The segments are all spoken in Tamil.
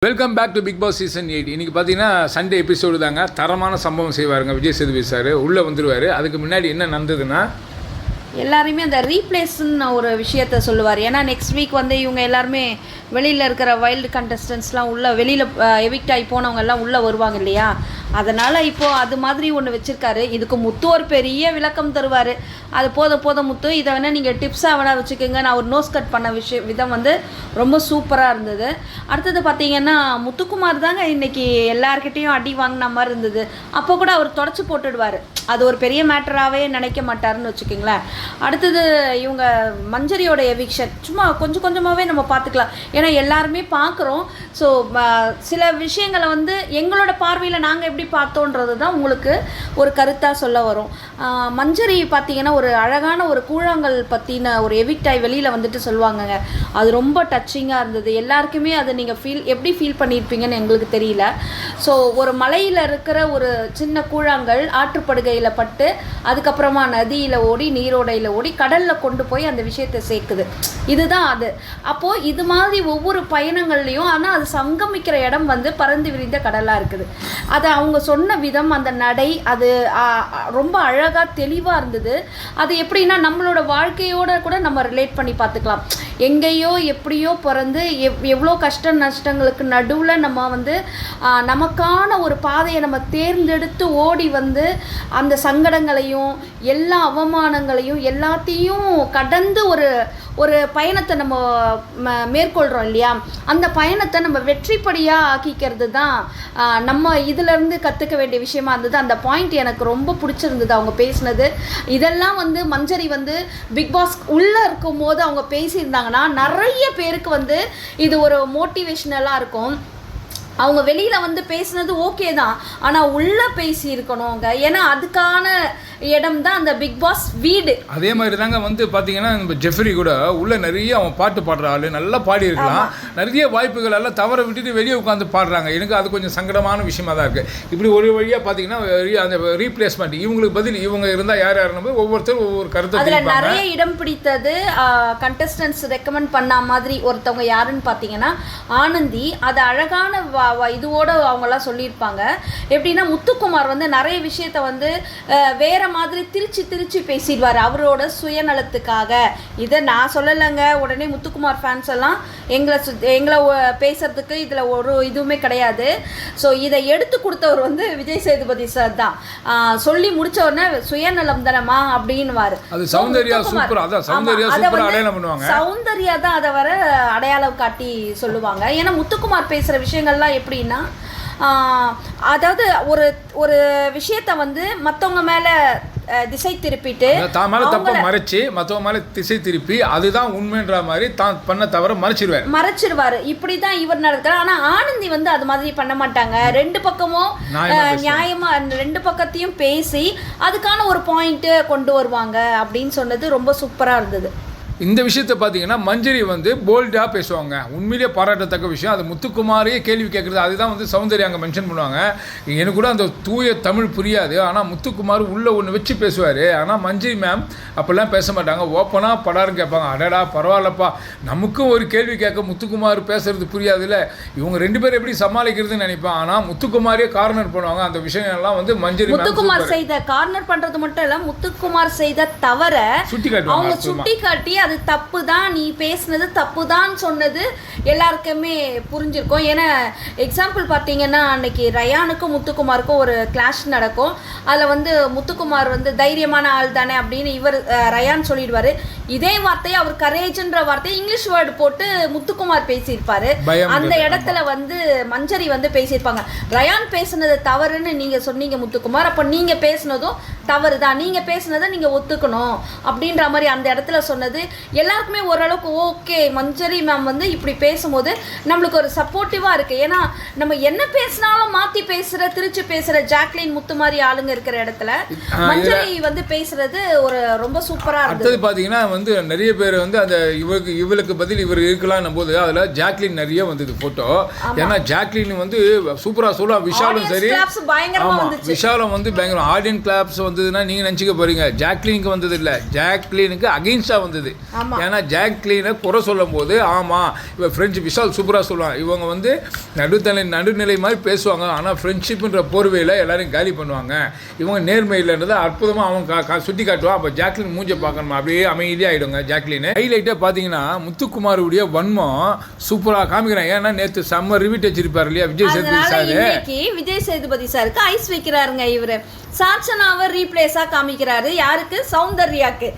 Welcome back to Bigg Boss season 8. இன்றைக்கி பார்த்தீங்கன்னா சண்டே எபிசோடு தாங்க. தரமான சம்பவம் செய்வாருங்க விஜய் சேதுபதி சார். உள்ளே வந்துடுவார். அதுக்கு முன்னாடி என்ன நடந்ததுன்னா, எல்லாருமே அந்த ரீப்ளேஸ்ன்னு ஒரு விஷயத்த சொல்லுவார். ஏன்னா நெக்ஸ்ட் வீக் வந்து இவங்க எல்லாருமே வெளியில் இருக்கிற வைல்டு கண்டஸ்டன்ஸ்லாம் உள்ளே வெளியில் எவிக்ட் ஆகி போனவங்க எல்லாம் உள்ளே வருவாங்க இல்லையா. அதனால் இப்போது அது மாதிரி ஒன்று வச்சுருக்காரு. இதுக்கு முத்து ஒரு பெரிய விளக்கம் தருவார். அது போத முத்து, இதை வேணால் நீங்கள் டிப்ஸாக வேணால் வச்சுக்கோங்க. நான் ஒரு நோஸ் கட் பண்ண விதம் வந்து ரொம்ப சூப்பராக இருந்தது. அடுத்தது பார்த்திங்கன்னா முத்துக்குமார் தாங்க இன்றைக்கி எல்லார்கிட்டேயும் அடி வாங்கின மாதிரி இருந்தது. அப்போ கூட அவர் தொடச்சி போட்டுடுவார். அது ஒரு பெரிய மேட்டராகவே நினைக்க மாட்டாருன்னு வச்சுக்கோங்களேன். அடுத்தது இவங்க மஞ்சரியோட எவிக்ஷன் சும்மா கொஞ்சம் கொஞ்சமாகவே நம்ம பார்த்துக்கலாம். ஏன்னா எல்லாருமே பார்க்குறோம். ஸோ சில விஷயங்களை வந்து எங்களோட பார்வையில் நாங்கள் எப்படி பார்த்தோன்றது தான் உங்களுக்கு ஒரு கருத்தாக சொல்ல வரும். மஞ்சரி பார்த்திங்கன்னா ஒரு அழகான ஒரு கூழாங்கல் பற்றின ஒரு எவிக்டாய் வெளியில் வந்துட்டு சொல்லுவாங்கங்க. அது ரொம்ப டச்சிங்காக இருந்தது. எல்லாருக்குமே அதை நீங்கள் எப்படி ஃபீல் பண்ணியிருப்பீங்கன்னு எங்களுக்கு தெரியல. ஸோ ஒரு மலையில் இருக்கிற ஒரு சின்ன கூழாங்கல் ஆற்றுப்படுகையில் பட்டு அதுக்கப்புறமா நதியில் ஓடி நீரோடையில் ஓடி கடலில் கொண்டு போய் அந்த விஷயத்தை சேர்க்குது. இதுதான் அது. அப்போது இது மாதிரி ஒவ்வொரு பயணங்கள்லையும் ஆனால் அது சங்கமிக்கிற இடம் வந்து பறந்து விரிந்த கடலாக இருக்குது. அதை அவங்க சொன்ன விதம், அந்த நடை, அது ரொம்ப அழகாக தெளிவாக இருந்தது. அது எப்படின்னா நம்மளோட வாழ்க்கையோட கூட நம்ம ரிலேட் பண்ணி பார்த்துக்கலாம். எங்கேயோ எப்படியோ பிறந்து எவ்வளோ கஷ்ட நஷ்டங்களுக்கு நடுவில் நம்ம வந்து நமக்கான ஒரு பாதையை நம்ம தேர்ந்தெடுத்து ஓடி வந்து அந்த சங்கடங்களையும் எல்லா அவமானங்களையும் எல்லாத்தையும் கடந்து ஒரு பயணத்தை நம்ம மேற்கொள்கிறோம் இல்லையா. அந்த பயணத்தை நம்ம வெற்றிப்படியாக ஆக்கிக்கிறது தான் நம்ம இதிலேருந்து கற்றுக்க வேண்டிய விஷயமா இருந்தது. அந்த பாயிண்ட் எனக்கு ரொம்ப பிடிச்சிருந்தது அவங்க பேசினது. இதெல்லாம் வந்து மஞ்சரி வந்து பிக் பாஸ் உள்ளே இருக்கும் போது அவங்க பேசியிருந்தாங்கன்னா நிறைய பேருக்கு வந்து இது ஒரு மோட்டிவேஷ்னலாக இருக்கும். அவங்க வெளியில் வந்து பேசுனது ஓகே தான், ஆனால் உள்ளே பேசி இருக்கணுங்க. ஏன்னா அதுக்கான இடம் தான் அந்த பிக் பாஸ் வீடு. அதே மாதிரி தாங்க வந்து பார்த்தீங்கன்னா நம்ம ஜெஃப்ரி கூட உள்ளே நிறைய அவன் பாட்டு பாடுற ஆள், நல்லா பாடியிருக்கலாம். நிறைய வாய்ப்புகள் எல்லாம் தவற விட்டுட்டு வெளியே உட்காந்து பாடுறாங்க. எனக்கு அது கொஞ்சம் சங்கடமான விஷயமா தான் இருக்குது. இப்படி ஒரு வழியாக பார்த்தீங்கன்னா அந்த ரீப்ளேஸ்மெண்ட் இவங்களுக்கு பதில் இவங்க இருந்தால் யார் யாருன்னு ஒவ்வொருத்தரும் ஒவ்வொரு கருத்து. அதில் நிறைய இடம் பிடித்தது கண்டஸ்டன்ஸ் ரெக்கமெண்ட் பண்ண மாதிரி ஒருத்தவங்க யாருன்னு பார்த்தீங்கன்னா ஆனந்தி. அது அழகான இதுவோடு அவங்கெல்லாம் சொல்லியிருப்பாங்க. எப்படின்னா முத்துக்குமார் வந்து நிறைய விஷயத்த வந்து வேற மாதிரி திரிச்சு பேசிடுவார் அவரோட சுயநலத்துக்காக. இதை நான் சொல்லலைங்க. உடனே முத்துக்குமார் ஃபேன்ஸ் எல்லாம் எங்களை பேசுறதுக்கு இதில் ஒரு இதுவுமே கிடையாது. ஸோ இதை எடுத்து கொடுத்தவர் வந்து விஜய் சேதுபதி சார் தான். சொல்லி முடிச்ச உடனே சுயநலம் தானமா அப்படின்னுவாரு. சௌந்தர்யா தான் அதை வர அடையாளம் காட்டி சொல்லுவாங்க. ஏன்னா முத்துக்குமார் பேசுகிற விஷயங்கள்லாம் எப்படின்னா, அதாவது ஒரு விஷயத்தை வந்து மற்றவங்க மேலே திசை திருப்பிட்டு தான் மேலே தப்பை மறைச்சு மற்றவங்க மேலே திசை திருப்பி அதுதான் உண்மைன்ற மாதிரி தான் பண்ண தவிர மறைச்சிருவாரு. இப்படி தான் இவர் நடக்கிறார். ஆனால் ஆனந்தி வந்து அது மாதிரி பண்ண மாட்டாங்க. ரெண்டு பக்கமும் நியாயமா ரெண்டு பக்கத்தையும் பேசி அதுக்கான ஒரு பாயிண்ட்டு கொண்டு வருவாங்க அப்படின்னு சொன்னது ரொம்ப சூப்பராக இருந்தது. இந்த விஷயத்தை பார்த்தீங்கன்னா மஞ்சரி வந்து போல்டாக பேசுவாங்க. உண்மையிலேயே பாராட்டத்தக்க விஷயம். அது முத்துக்குமாரையே கேள்வி கேட்குறது. அதுதான் வந்து சௌந்தர்யா அங்கே மென்ஷன் பண்ணுவாங்க. எனக்கு கூட அந்த தூய தமிழ் புரியாது. ஆனால் முத்துக்குமார் உள்ளே ஒன்று வச்சு பேசுவார். ஆனால் மஞ்சரி மேம் அப்படிலாம் பேச மாட்டாங்க. ஓப்பனாக படாருன்னு கேட்பாங்க. அடடா பரவாயில்லப்பா, நமக்கும் ஒரு கேள்வி கேட்க முத்துக்குமார் பேசுறது புரியாதுல்ல, இவங்க ரெண்டு பேரும் எப்படி சமாளிக்கிறதுன்னு நினைப்பான். ஆனால் முத்துக்குமாரே கார்னர் பண்ணுவாங்க. அந்த விஷயங்கள்லாம் வந்து மஞ்சரி முத்துக்குமார் செய்த கார்னர் பண்ணுறது மட்டும் இல்லை, முத்துக்குமார் செய்த தவற சுட்டி காட்டி அது தப்பு தான், நீ பேசுனது தப்பு தான் சொன்னது எல்லாருக்குமே புரிஞ்சிருக்கும். ஏன்னா எக்ஸாம்பிள் பார்த்தீங்கன்னா அன்னைக்கு ரயானுக்கும் முத்துக்குமாருக்கும் ஒரு கிளாஷ் நடக்கும். அதில் வந்து முத்துக்குமார் வந்து தைரியமான ஆள் தானே அப்படின்னு இவர் ரயான் சொல்லிடுவார். இதே வார்த்தையை அவர் கரேஜ்ன்ற வார்த்தையை இங்கிலீஷ் வேர்டு போட்டு முத்துக்குமார் பேசியிருப்பாரு. அந்த இடத்துல வந்து மஞ்சரி வந்து பேசியிருப்பாங்க. ரயான் பேசுனது தவறுன்னு நீங்கள் சொன்னீங்க முத்துக்குமார், அப்போ நீங்கள் பேசுனதும் தவறு தான், நீங்கள் பேசுனதை நீங்கள் ஒத்துக்கணும் அப்படின்ற மாதிரி அந்த இடத்துல சொன்னது எல்லாருக்குமே ஓரளவுக்கு ஓகே. மஞ்சரி மேம் வந்து இப்படி பேசும்போது நம்மளுக்கு ஒரு சப்போர்ட்டிவாக இருக்குது. ஏன்னா நம்ம என்ன பேசினாலும் மாற்றி பேசுகிற திருச்சி பேசுகிற ஜாக்லின் முத்து மாதிரி ஆளுங்க இருக்கிற இடத்துல மஞ்சரி வந்து பேசுறது ஒரு ரொம்ப சூப்பராக இருந்தது. பார்த்தீங்கன்னா வந்து நிறைய பேர் வந்து அந்த இவளுக்கு பதில் இவர் இருக்கலாம்னும் போது அதில் ஜாக்லின் நிறைய வந்தது ஃபோட்டோ. ஏன்னா ஜாக்லின் வந்து சூப்பராக சொல்லலாம், விஷாலும் சரி. ஆமாம், விஷாலும் வந்து பயங்கரம். ஆடியன்ஸ் கிளாப்ஸ் வந்ததுன்னா நீங்கள் நினச்சிக்க போகிறீங்க, ஜாக்லினுக்கு வந்தது இல்லை, ஜாக்லினுக்கு அகெயின்ஸ்டாக வந்தது. ஏன்னா ஜாக்லினை குறை சொல்லும் போது ஆமாம் இவன் ஃப்ரெண்ட்ஸ் விஷால் சூப்பராக சொல்லுவான், இவங்க வந்து நடுநிலை மாதிரி பேசுவாங்க, ஆனால் ஃப்ரெண்ட்ஷிப்புன்ற போர்வையில் எல்லாரும் காலி பண்ணுவாங்க, இவங்க நேர்மை இல்லைன்றதை அற்புதமாக அவன் சுட்டி காட்டுவான். அப்போ ஜாக்லின் மூஞ்ச பார்க்கணுமா, அப்படியே அமைதியாகிடுங்க ஜாக்லின். ஹைலைட்டாக பார்த்தீங்கன்னா முத்துக்குமாருடைய வன்மம் சூப்பராக காமிக்கிறாங்க. ஏன்னா நேற்று செம்ம ரிவிட் வச்சிருப்பாரு இல்லையா விஜய் சேதுபதி சார். விஜய் சேதுபதி சாருக்கு ஐஸ் வைக்கிறாருங்க இவரு. சாட்சனாவை ரீப்ளேஸா காமிக்கிறாரு. யாருக்கு? சௌந்தர்யாக்கு.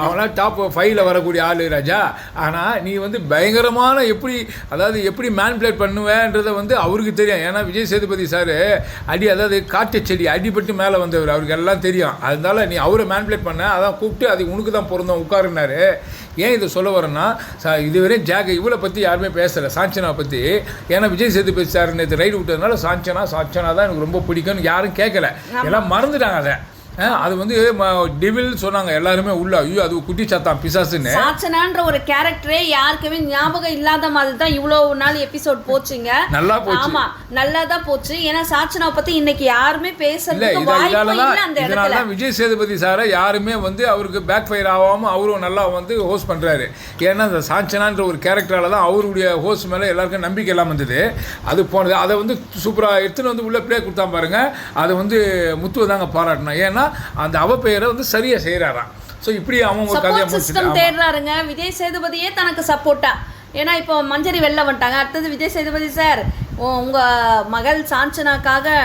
அவனா டாப் 5ல வரக்கூடிய ஆளு ராஜா. ஆனால் நீ வந்து பயங்கரமான எப்படி மேனிபுலேட் பண்ணுவேன்றதை வந்து அவருக்கு தெரியும். ஏன்னா விஜய் சேதுபதி சார் அதாவது காட்டு செடி அடிபட்டு மேலே வந்தவர், அவருக்கு எல்லாம் தெரியும். அதனால நீ அவரை மேனிபுலேட் பண்ண, அதான் கூப்பிட்டு அது உனக்கு தான் பொருந்தோம் உட்காருனாரு. ஏன் இதை சொல்ல வரேன்னா, இதுவரை இவளை பற்றி யாருமே பேசலை, சாஞ்சனாவை பற்றி. ஏன்னா விஜய் சேதுபதி சார் நேற்று ரைடு விட்டதுனால சாஞ்சனா தான் எனக்கு ரொம்ப பிடிக்கும்னு யாரும் கேட்கல, எல்லாம் மறந்துட்டாங்க அதை. அது வந்து டிவில் சொன்னாங்க எல்லாருமே உள்ள, ஐயோ அது குட்டி சாத்தான் பிசாசுன்னு. சாச்சனான்ற ஒரு கேரக்டரே யாருக்குமே ஞாபகம் இல்லாத மாதிரி தான் இவ்வளவு நாள் எபிசோட் போச்சுங்க. நல்லா போச்சு. ஆமா, நல்லா தான் போச்சு. ஏன்னா சாச்சனாவை பத்தி இன்னைக்கு யாருமே பேசறதுக்கு வாய்ப்பு இல்ல. அந்த இடத்துல விஜய் சேதுபதி சாரை யாருமே வந்து அவருக்கு பேக் ஃபயர் ஆகாம அவரும் நல்லா வந்து ஹோஸ்ட் பண்றாரு. ஏன்னா அந்த சாச்சனான்ற ஒரு கேரக்டரால தான் அவருடைய ஹோஸ்ட் மேல எல்லாருக்கும் நம்பிக்கை எல்லாம் வந்தது. அது போனது, அதை வந்து சூப்பராக எடுத்துன்னு வந்து உள்ள பிளே கொடுத்தா பாருங்க. அதை வந்து முத்துவை தாங்க பாராட்டணும். ஏன்னா அந்த அவ பெயரை வந்து சரியா செய்யறாராம். ஸோ இப்படி அவங்க ஒரு கதையை சிஸ்டம் தேடுறாருங்க விஜய் சேதுபதியே தனக்கு சப்போர்ட்டா. ஏன்னா இப்போ மஞ்சரி வெளில வந்துட்டாங்க, அடுத்தது விஜய் சேதுபதி சார் உங்கள் மகள் சாஞ்சனாக்காக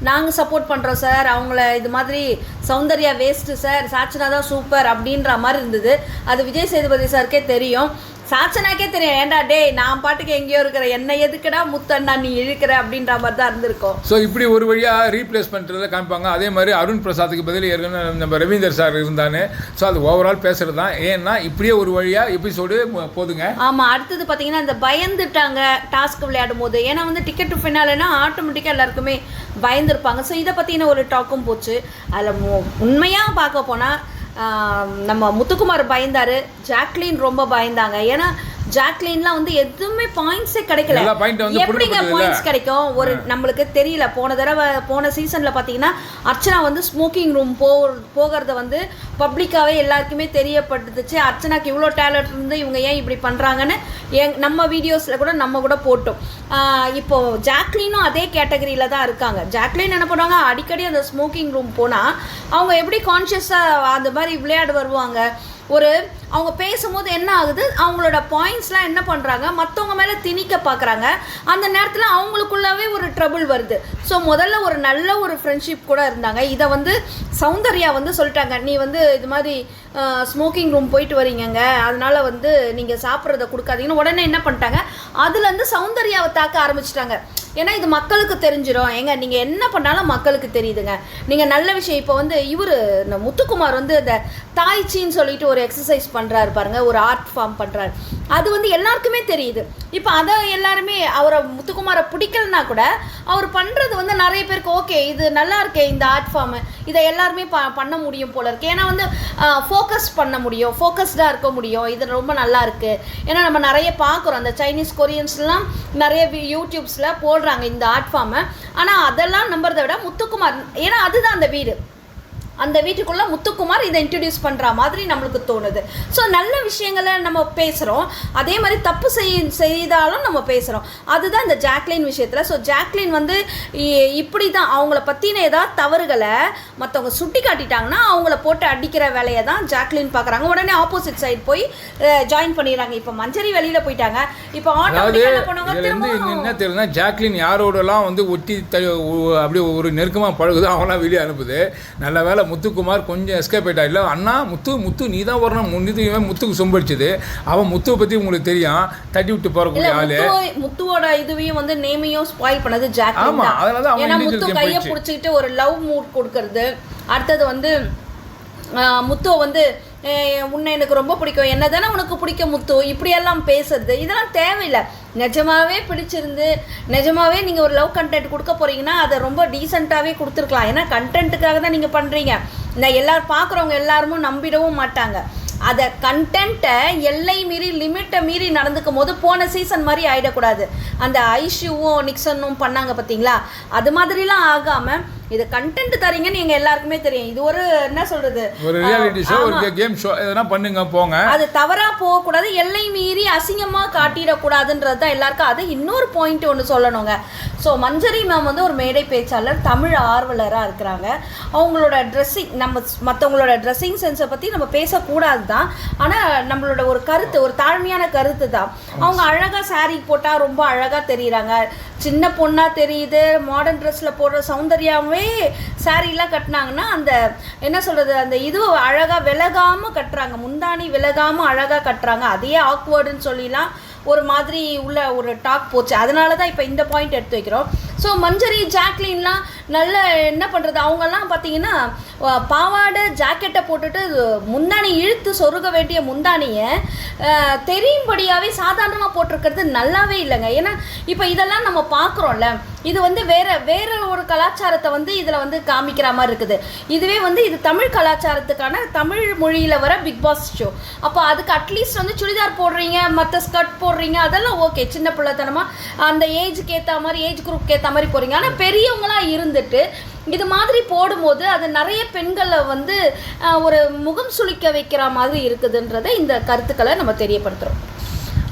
நாங்கள் சப்போர்ட் பண்ணுறோம் சார், அவங்கள இது மாதிரி சௌந்தர்யா வேஸ்ட்டு சார், சாச்சனா தான் சூப்பர் அப்படின்ற மாதிரி இருந்தது. அது விஜய் சேதுபதி சாருக்கே தெரியும், சாச்சனாக்கே தெரியும். ஏன்டா டே நான் பாட்டுக்கு எங்கேயோ இருக்கிற, என்ன எதுக்குடா முத்தண்ணா நீ இழுக்கிற அப்படின்ற மாதிரி தான் இருந்திருக்கும். ஸோ இப்படி ஒரு வழியாக ரீப்ளேஸ் பண்ணுறதை காமிப்பாங்க. அதே மாதிரி அருண் பிரசாத்துக்கு பதில் ஏற்கனவே நம்ம ரவீந்தர் சார் இருந்தானே. ஸோ அது ஓவரால் பேசுகிறது தான். ஏன்னா இப்படியே ஒரு வழியாக எபிசோடு போதுங்க. ஆமாம், அடுத்தது பார்த்தீங்கன்னா இந்த பயந்துட்டாங்க டாஸ்க் விளையாடும் போது. ஏன்னா வந்து டிக்கெட் டு ஃபினாலேனா ஆட்டோமேட்டிக்காக எல்லாருக்குமே பயந்துருப்பாங்க. ஸோ இதை பற்றின ஒரு டாக்கும் போச்சு. அதில் உண்மையாக பார்க்க போனால் நம்ம முத்துக்குமார் பயந்தார், ஜாக்லின் ரொம்ப பயந்தாங்க. ஏன்னா ஜாக்லின்லாம் வந்து எதுவுமே பாயிண்ட்ஸே கிடைக்கல. எப்படிங்க பாயிண்ட்ஸ் கிடைக்கும்? ஒரு நம்மளுக்கு தெரியல. போன சீசன்ல பார்த்தீங்கன்னா அர்ச்சனா வந்து ஸ்மோக்கிங் ரூம் போகிறத வந்து பப்ளிக்காகவே எல்லாருக்குமே தெரியப்பட்டுச்சு. அர்ச்சனாக்கு இவ்வளோ டேலண்ட் இருந்து இவங்க ஏன் இப்படி பண்ணுறாங்கன்னு நம்ம வீடியோஸில் கூட நம்ம கூட போட்டோம். இப்போ ஜாக்லினும் அதே கேட்டகரியில் தான் இருக்காங்க. ஜாக்லின் என்ன பண்ணுவாங்க, அடிக்கடி அந்த ஸ்மோக்கிங் ரூம் போனால் அவங்க எப்படி கான்ஷியஸாக அந்த மாதிரி விளையாட வருவாங்க. அவங்க பேசும்போது என்ன ஆகுது, அவங்களோட பாயிண்ட்ஸ்லாம் என்ன பண்ணுறாங்க, மற்றவங்க மேலே திணிக்க பார்க்குறாங்க. அந்த நேரத்தில் அவங்களுக்குள்ளாவே ஒரு ட்ரபிள் வருது. ஸோ முதல்ல ஒரு நல்ல ஒரு ஃப்ரெண்ட்ஷிப் கூட இருந்தாங்க. இதை வந்து சௌந்தர்யா வந்து சொல்லிட்டாங்க, நீ வந்து இது மாதிரி ஸ்மோக்கிங் ரூம் போயிட்டு வரீங்கங்க, அதனால வந்து நீங்கள் சாப்பிட்றத கொடுக்காதீங்கன்னு. உடனே என்ன பண்ணிட்டாங்க, அதுலேருந்து சௌந்தர்யாவை தாக்க ஆரம்பிச்சிட்டாங்க. ஏன்னா இது மக்களுக்கு தெரிஞ்சிடும். ஏங்க நீங்கள் என்ன பண்ணாலும் மக்களுக்கு தெரியுதுங்க. நீங்கள் நல்ல விஷயம். இப்போ வந்து இந்த முத்துக்குமார் வந்து இந்த தாய்ச்சின்னு சொல்லிட்டு ஒரு எக்ஸசைஸ் பண்ணுறாரு பாருங்க, ஒரு ஆர்ட் ஃபார்ம் பண்ணுறாரு. அது வந்து எல்லாருக்குமே தெரியுது. இப்போ அதை எல்லாருமே அவரை முத்துக்குமாரை பிடிக்கலனா கூட அவர் பண்ணுறது வந்து நிறைய பேருக்கு ஓகே இது நல்லா இருக்கே இந்த ஆர்ட் ஃபார்மு, இதை எல்லாருமே பண்ண முடியும் போல இருக்கு. ஏன்னா வந்து ஃபோக்கஸ் பண்ண முடியும், ஃபோக்கஸ்டாக இருக்க முடியும். இது ரொம்ப நல்லா இருக்குது. ஏன்னா நம்ம நிறைய பார்க்குறோம், அந்த சைனீஸ் கொரியன்ஸ்லாம் நிறைய யூடியூப்ஸில் போடுறாங்க இந்த ஆர்ட் ஃபார்மை. ஆனால் அதெல்லாம் நம்புறதை விட முத்துக்குமார், ஏன்னா அதுதான் அந்த வீடு, அந்த வீட்டுக்குள்ளே முத்துக்குமார் இதை இன்ட்ரடியூஸ் பண்ணுற மாதிரி நம்மளுக்கு தோணுது. ஸோ நல்ல விஷயங்களை நம்ம பேசுகிறோம், அதே மாதிரி தப்பு செய்தாலும் நம்ம பேசுகிறோம். அதுதான் இந்த ஜாக்லின் விஷயத்தில். ஸோ ஜாக்லின் வந்து இப்படி தான் அவங்கள பற்றின ஏதாவது தவறுகளை மற்றவங்க சுட்டி காட்டிட்டாங்கன்னா அவங்கள போட்டு அடிக்கிற வேலையை தான் ஜாக்லின் பார்க்குறாங்க. உடனே ஆப்போசிட் சைடு போய் ஜாயின் பண்ணிடுறாங்க. இப்போ மஞ்சரி வெளியில் போயிட்டாங்க. இப்போ என்ன தெரியுதுன்னா, ஜாக்லின் யாரோடலாம் வந்து ஒட்டி அப்படியே ஒரு நெருக்கமாக பழகுது அவங்களாம் வெளியே அனுப்புது. நல்ல வேலை முத்துக்குமார் கொஞ்சம் எஸ்கேப் ஆயிட்டா. இல்லை அண்ணா முத்து நீ தான் வரணும், முத்துக்கு சொம்படிச்சது. அவன் முத்துவை பற்றி உங்களுக்கு தெரியும், தட்டி விட்டு போறக்கூடிய ஆளு. முத்துவோட இதுவையும் வந்து நேமையும் ஸ்பாயில் பண்ணது ஜாக்லின் தான். ஏன்னா முத்து கையை பிடிச்சிக்கிட்டு ஒரு லவ் மூட் கொடுக்கறது. அடுத்தது வந்து முத்துவை வந்து உன்னை எனக்கு ரொம்ப பிடிக்கும், என்ன தானே உனக்கு பிடிக்கும் முத்து, இப்படியெல்லாம் பேசுறது இதெல்லாம் தேவையில்லை. நிஜமாவே பிடிச்சிருந்து நிஜமாவே நீங்கள் ஒரு லவ் கண்டென்ட் கொடுக்க போகிறீங்கன்னா அதை ரொம்ப டீசெண்டாகவே கொடுத்துருக்கலாம். ஏன்னா கண்டென்ட்டுக்காக தான் நீங்கள் பண்ணுறீங்க. நான் எல்லாரும் பார்க்குறவங்க எல்லாருமே நம்பிடவும் மாட்டாங்க. அதை கண்டென்ட்டை எல்லை மீறி லிமிட்டை மீறி நடந்துக்கும் போது போன சீசன் மாதிரி ஆகிடக்கூடாது. அந்த ஐஷுவும் நிக்சனும் பண்ணாங்க பார்த்தீங்களா, அது மாதிரிலாம் ஆகாமல் இது கண்டென்ட் தரீங்கன்னு எங்க எல்லாருக்குமே தெரியும். இது ஒரு என்ன சொல்றது, ஒரு ரியாலிட்டி ஷோ, ஒரு கேம் ஷோ, எதனா பண்ணுங்க போங்க. அது தவறா போக கூடாது, எல்லை மீறி அசிங்கமா காட்டிட கூடாதுன்றது தான் எல்லாருக்கும். அது இன்னொரு பாயிண்ட் ஒன்று சொல்லணுங்க. ஸோ மஞ்சரி மேம் வந்து ஒரு மேடை பேச்சாளர், தமிழ் ஆர்வலராக இருக்கிறாங்க. அவங்களோட ட்ரெஸ்ஸிங், நம்ம மற்றவங்களோட ட்ரெஸ்ஸிங் சென்ஸை பற்றி நம்ம பேசக்கூடாது தான், ஆனால் நம்மளோட ஒரு கருத்து, ஒரு தாழ்மையான கருத்து தான். அவங்க அழகாக சாரீ போட்டால் ரொம்ப அழகாக தெரியுறாங்க, சின்ன பொண்ணாக தெரியுது. மாடர்ன் ட்ரெஸ்ஸில் போடுற சௌந்தர்யாவே சாரீலாம் கட்டினாங்கன்னா அந்த என்ன சொல்கிறது, அந்த இது அழகாக விலகாமல் கட்டுறாங்க, முந்தானி விலகாமல் அழகாக கட்டுறாங்க. அதையே ஆக்வர்டுன்னு சொல்லிலாம் ஒரு மாதிரி உள்ள ஒரு டாக் போச்சு. அதனால தான் இப்போ இந்த பாயிண்ட் எடுத்து வைக்கிறோம். ஸோ மஞ்சரி ஜாக்லின்லாம் நல்ல என்ன பண்ணுறது, அவங்கெல்லாம் பார்த்தீங்கன்னா பாவாடை ஜாக்கெட்டை போட்டுட்டு முந்தானி இழுத்து சொருக வேண்டிய முந்தானியை தெரியும்படியாகவே சாதாரணமாக போட்டிருக்கிறது நல்லாவே இல்லைங்க. ஏன்னா இப்போ இதெல்லாம் நம்ம பார்க்குறோம்ல, இது வந்து வேற ஒரு கலாச்சாரத்தை வந்து இதில் வந்து காமிக்கிற மாதிரி இருக்குது. இதுவே வந்து இது தமிழ் கலாச்சாரத்துக்கான தமிழ் மொழியில் வர பிக் பாஸ் ஷோ. அப்போ அதுக்கு அட்லீஸ்ட் வந்து சுடிதார் போடுறீங்க, மற்ற ஸ்கர்ட் போடுறீங்க, அதெல்லாம் ஓகே, சின்ன பிள்ளைத்தனமாக அந்த ஏஜுக்கு ஏற்ற மாதிரி, ஏஜ் குரூப்க்கு ஏற்ற மாதிரி போகிறீங்க. ஆனால் பெரியவங்களாம் இருந்துட்டு இது மாதிரி போடும்போது அது நிறைய பெண்களை வந்து ஒரு முகம் சுளிக்க வைக்கிற மாதிரி இருக்குதுன்றதை இந்த கருத்துக்களை நம்ம தெரியப்படுத்துகிறோம்.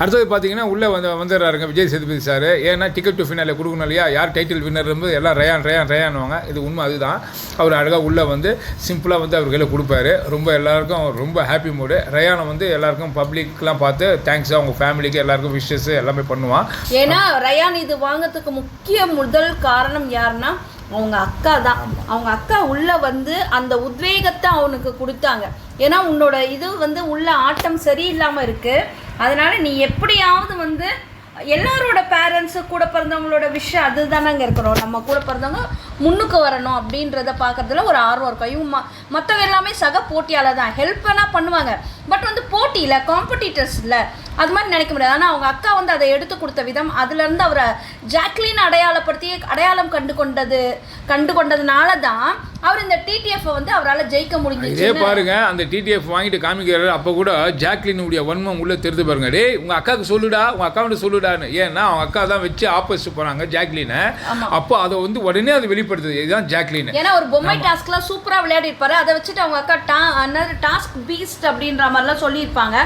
அடுத்தது பார்த்தீங்கன்னா உள்ளே வந்துடுறாருங்க விஜய் சேதுபதி சார். ஏன்னா டிக்கெட் டு ஃபினாலே கொடுக்கணும் இல்லையா, யார் டைட்டில் வின்னர் இருந்து எல்லாம் ரயான்வாங்க. இது உண்மை, அதுதான். அவர் அழகாக உள்ளே வந்து சிம்பிளாக வந்து அவர் கையில் கொடுப்பாரு. ரொம்ப எல்லாருக்கும் ரொம்ப ஹாப்பி மூடு. ரயானை வந்து எல்லாருக்கும் பப்ளிக்லாம் பார்த்து தேங்க்ஸ், அவங்க ஃபேமிலிக்கு எல்லாருக்கும் விஷஸ் எல்லாமே பண்ணுவான். ஏன்னா ரயான் இது வாங்கிறதுக்கு முக்கிய முதல் காரணம் யாருன்னா அவங்க அக்கா தான். அவங்க அக்கா உள்ள வந்து அந்த உத்வேகத்தை அவனுக்கு கொடுத்தாங்க. ஏன்னா உன்னோட இது வந்து உள்ள ஆட்டம் சரியில்லாமல் இருக்குது, அதனால நீ எப்படியாவது வந்து எல்லாரோட பேரண்ட்ஸு கூட பிறந்தவங்களோட விஷயம் அதுதானங்க இருக்கிறோம், நம்ம கூட பிறந்தவங்க முன்னுக்கு வரணும் அப்படின்றத பார்க்குறதுல ஒரு ஆர்வம் இருக்கும். இவங்க மற்றவங்க எல்லாமே சக போட்டியால் தான் ஹெல்ப் வேணால் பண்ணுவாங்க, பட் வந்து போட்டியில் காம்படிட்டர்ஸில் அது மாதிரி நினைக்க முடியாது. ஆனால் அவங்க அக்கா வந்து அதை எடுத்து கொடுத்த விதம், அதுலேருந்து அவரை ஜாக்லின் அடையாளம் கண்டு கொண்டதுனால தான் அவர் இந்த டிடிஎஃப் வந்து அவரால் ஜெயிக்க முடிஞ்சிச்சு. இதே பாருங்க, அந்த டிடிஎஃப் வாங்கிட்டு காமிக்கிறாரு. அப்போ கூட ஜாக்லினுடைய வன்மம் உள்ள தெரிந்து பாருங்க, டே உங்கள் அக்காவுக்கு சொல்லுடா, உங்கள் அக்காவுக்கு சொல்லுடான்னு. ஏன்னா அவங்க அக்கா தான் வச்சு ஆப்போசிட் போகிறாங்க ஜாக்லினை. அப்போ அதை வந்து உடனே அது வெளிப்படுத்துது, இதுதான் ஜாக்லின். ஏன்னா ஒரு பொம்மை டாஸ்க்லாம் சூப்பராக விளையாடி இருப்பாரு. அதை வச்சுட்டு அவங்க அக்கா டாஸ்க் பீஸ்ட் அப்படின்ற மாதிரிலாம் சொல்லியிருப்பாங்க.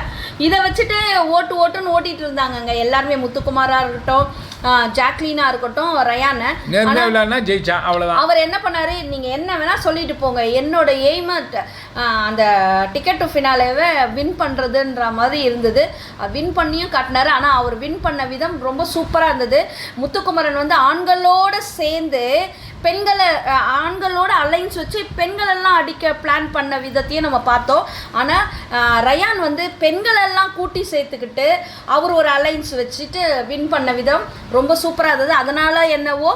இதை வச்சுட்டு ஓட்டுன்னு ஓட்டிட்டு இருந்தாங்க எல்லாருமே, முத்துக்குமாரா இருக்கட்டும், ஜாக்லினா இருக்கட்டும், ரயானை. ஜெயிச்சான், அவ்வளவுதான். அவர் என்ன பண்ணாரு, நீங்க என்ன வேணா சொல்லிட்டு போங்க, என்னோட எய்ம் அந்த டிக்கெட் டு ஃபினாலேவே வின் பண்றதுன்ற மாதிரி இருந்தது. வின் பண்ணியும் காட்டினாரு. ஆனா அவர் வின் பண்ண விதம் ரொம்ப சூப்பரா இருந்தது. முத்துக்குமரன் வந்து ஆண்களோட சேர்ந்து ஆண்களோட அலைன்ஸ் வச்சு பெண்களெல்லாம் அடிக்க பிளான் பண்ண விதத்தையும் நம்ம பார்த்தோம். ஆனால் ரயான் வந்து பெண்களெல்லாம் கூட்டி சேர்த்துக்கிட்டு அவர் ஒரு அலைன்ஸ் வச்சுட்டு வின் பண்ண விதம் ரொம்ப சூப்பராக இருந்தது. அதனால என்னவோ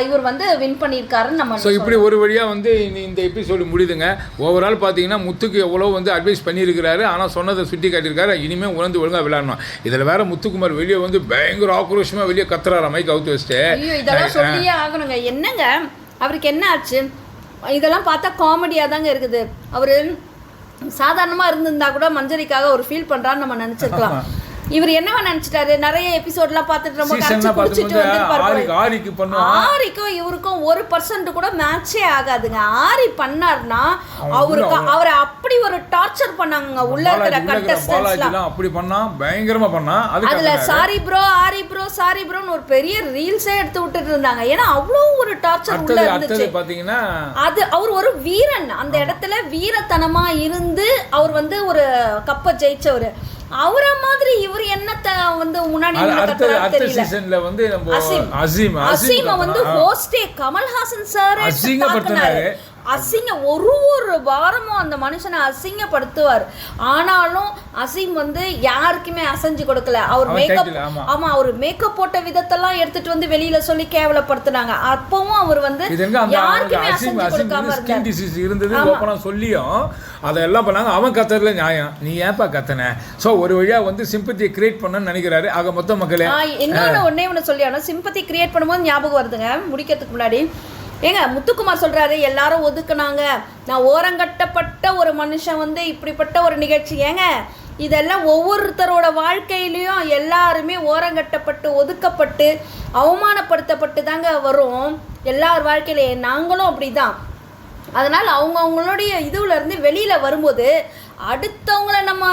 இவர் வந்து வின் பண்ணியிருக்காருன்னு நம்ம. ஸோ இப்படி ஒரு வழியாக வந்து இந்த எபிசோடு முடியுதுங்க. ஓவரால் பார்த்தீங்கன்னா முத்துக்கு எவ்வளோ வந்து அட்வைஸ் பண்ணியிருக்கிறாரு, ஆனால் சொன்னதை சுட்டி காட்டியிருக்காரு. இனிமேல் உணர்ந்து ஒழுங்காக விளையாடணும். இதில் வேற முத்துக்குமார் வெளியே வந்து பயங்கர ஆக்ரோஷமாக வெளியே கத்துறாரு, மைக் அவுத்து வச்சுட்டு. ஐயோ, இதெல்லாம் சொல்லியே ஆகணுங்க. என்னங்க அவருக்கு என்ன ஆச்சு? இதெல்லாம் பார்த்தா காமெடியாக தாங்க இருக்குது. அவர் சாதாரணமாக இருந்திருந்தா கூட மஞ்சரிக்காக ஒரு ஃபீல் பண்ணுறான்னு நம்ம நினச்சிருக்கலாம். இவர் என்னவா நினைச்சிட்டாரு, நிறைய எபிசோட்லாம் பார்த்துட்டு ரொம்ப கரைச்சு குடிச்சிட்டு வந்து ஆரிக்கும் இவருக்கும் 1% கூட மேட்சே ஆகாதுங்க. ஆரி பண்ணார்னா அவரை அப்படி ஒரு டார்ச்சர் பண்ணாங்க உள்ள இருக்கிற கண்டஸ்டன்ட்ஸ்லாம். அப்படி பண்ணா பயங்கரமா பண்ணா. அதுல சாரி ப்ரோ, ஆரி ப்ரோ, சாரி ப்ரோன்னு ஒரு பெரிய ரீல்ஸே எடுத்து விட்டுட்டு இருந்தாங்க. ஏன்னா அவ்வளோ ஒரு டார்ச்சர் உள்ள இருந்துச்சு. பாத்தீங்கன்னா அது அவர் ஒரு வீரன், அந்த இடத்துல வீரத்தனமா இருந்து அவர் வந்து ஒரு கப்பை ஜெயிச்சவர். அவர மாதிரி இவர் என்னத்தை வந்து முன்னாடி சீசன்ல வந்து அசீம் வந்து ஹோஸ்டே கமல்ஹாசன் சார் ஒரு வாரமும் அந்த மனுஷனை அசிங்கப்படுத்துவார். ஆனாலும் அசீம் வந்து யாருக்குமே அசைஞ்சு கொடுக்கல. அவர் மேக்கப், ஆமா, அவர் மேக்கப் போட்ட விதத்தெல்லாம் எடுத்துட்டு வந்து வெளியில சொல்லி கேவலப்படுத்தினாங்க. அப்பவும் அவர் வந்து யாருக்குமே அசைஞ்சு கொடுக்காம இருந்தது. சொல்லியும் அதெல்லாம் பண்ணாங்க. அவன் கத்துறதுல நியாயம், நீ ஏன்பா கத்தன? ஸோ ஒரு வழியா வந்து சிம்பத்தியை கிரியேட் பண்ண நினைக்கிறாரு. ஆக மொத்த மக்களே இன்னொன்னு ஒன்னே ஒன்று சொல்லி சிம்பத்தி கிரியேட் பண்ணும்போது ஞாபகம் வருதுங்க. முடிக்கிறதுக்கு முன்னாடி ஏங்க முத்துக்குமார் சொல்கிறாரு எல்லாரும் ஒதுக்குனாங்க, நான் ஓரங்கட்டப்பட்ட ஒரு மனுஷன் வந்து இப்படிப்பட்ட ஒரு நிகழ்ச்சி. ஏங்க இதெல்லாம் ஒவ்வொருத்தரோட வாழ்க்கையிலையும் எல்லாருமே ஓரங்கட்டப்பட்டு ஒதுக்கப்பட்டு அவமானப்படுத்தப்பட்டு தாங்க வரும் எல்லார் வாழ்க்கையிலே. நாங்களும் அப்படி தான். அதனால் அவங்களுடைய இதுலேருந்து வெளியில் வரும்போது அடுத்தவங்கள நம்ம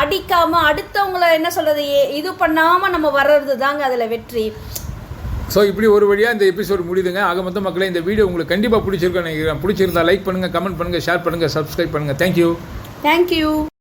அடிக்காமல், அடுத்தவங்கள என்ன சொல்கிறது இது பண்ணாமல் நம்ம வர்றது தாங்க அதில் வெற்றி. ஸோ இப்படி ஒரு வழியாக இந்த எபிசோடு முடியுதுங்க. ஆக மொத்த மக்களே, இந்த வீடியோ உங்களுக்கு கண்டிப்பாக பிடிச்சிருக்கேன் நினைக்கிறேன். பிடிச்சிருந்தா லைக் பண்ணுங்கள், கமெண்ட் பண்ணுங்கள், ஷேர் பண்ணுங்கள், சப்ஸ்கிரைப் பண்ணுங்கள். தேங்க்யூ.